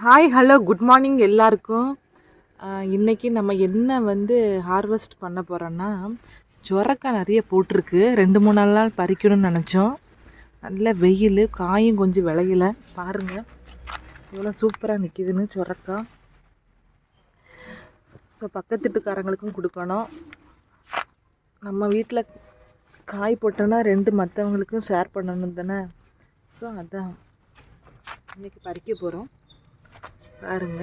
Hi hello good morning எல்லாருக்கும். இன்றைக்கி நம்ம என்ன ஹார்வெஸ்ட் பண்ண போகிறோன்னா, சொரக்காய் நிறைய போட்டிருக்கு. 2-3 நாள் பறிக்கணும்னு நினச்சோம். நல்ல வெயில், காயும் கொஞ்சம் விளையல. பாருங்கள் எவ்வளோ சூப்பராக நிற்கிதுன்னு சொரக்காய். ஸோ பக்கத்து வீட்டுக்காரங்களுக்கும் கொடுக்கணும். நம்ம வீட்டில் காய் போட்டோன்னா 2 மற்றவங்களுக்கும் ஷேர் பண்ணணும் தானே. ஸோ அதான் இன்றைக்கி பறிக்க போகிறோம். பாருங்க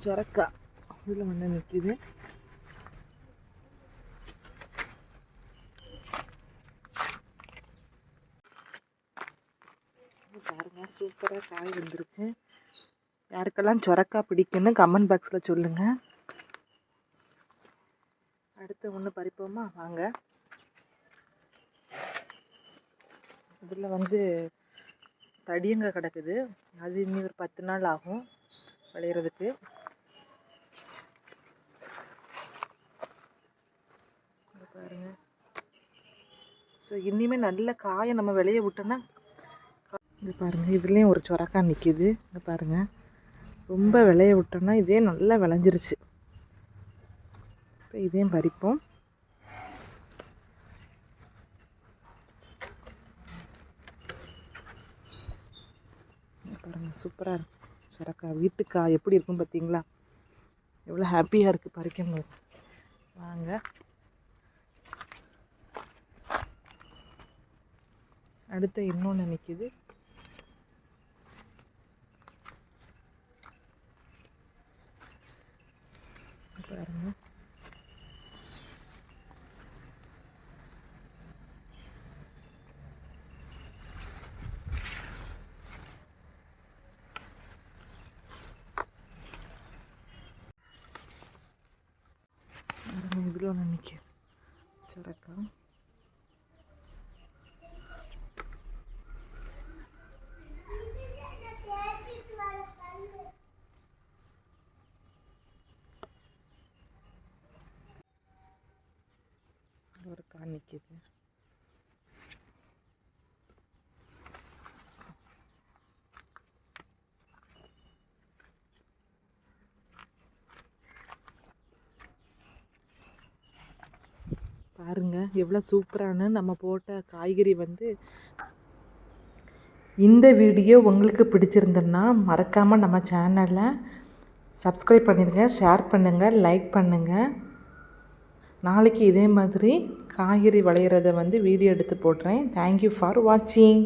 சொரக்காய் இதில் நிற்கிது. பாருங்க சூப்பராக காய் வந்திருக்கு. யாருக்கெல்லாம் சொரக்காய் பிடிக்குன்னு கமெண்ட் பாக்ஸில் சொல்லுங்கள். அடுத்து ஒன்று பறிப்போமா வாங்க. இதில் தடியங்க கிடக்குது. அது இன்னும் ஒரு 10 நாள் ஆகும் விளையிறதுக்கு. பாருங்க. ஸோ இனிமேல் நல்ல காயை நம்ம விளைய விட்டோன்னா, இது பாருங்கள் இதுலேயும் ஒரு சொரக்காய் நிற்கிது. இங்கே பாருங்கள், ரொம்ப விளைய விட்டோன்னா இதே நல்லா விளைஞ்சிருச்சு. இப்போ இதையும் பறிப்போம். பாருங்கள் சூப்பராக இருக்கும் சொரக்காய். வீட்டுக்காய் எப்படி இருக்கும் பார்த்தீங்களா? எவ்வளோ ஹாப்பியாக இருக்குது பறிக்கும்போது. வாங்க அடுத்து இன்னொன்று நிற்கிது. பாருங்க இதில் ஒன்று நிற்கிது சொரக்காய். ஒரு காய் நிற்கிது. பாருங்க எவ்வளோ சூப்பரான நம்ம போட்ட காய்கறி. இந்த வீடியோ உங்களுக்கு பிடிச்சிருந்ததுன்னா மறக்காமல் நம்ம சேனலை சப்ஸ்கிரைப் பண்ணிடுங்க, ஷேர் பண்ணுங்கள், லைக் பண்ணுங்கள். நாளைக்கு இதே மாதிரி காய்கறி விளையிறத வீடியோ எடுத்து போடுறேன். தேங்க்யூ ஃபார் வாட்சிங்.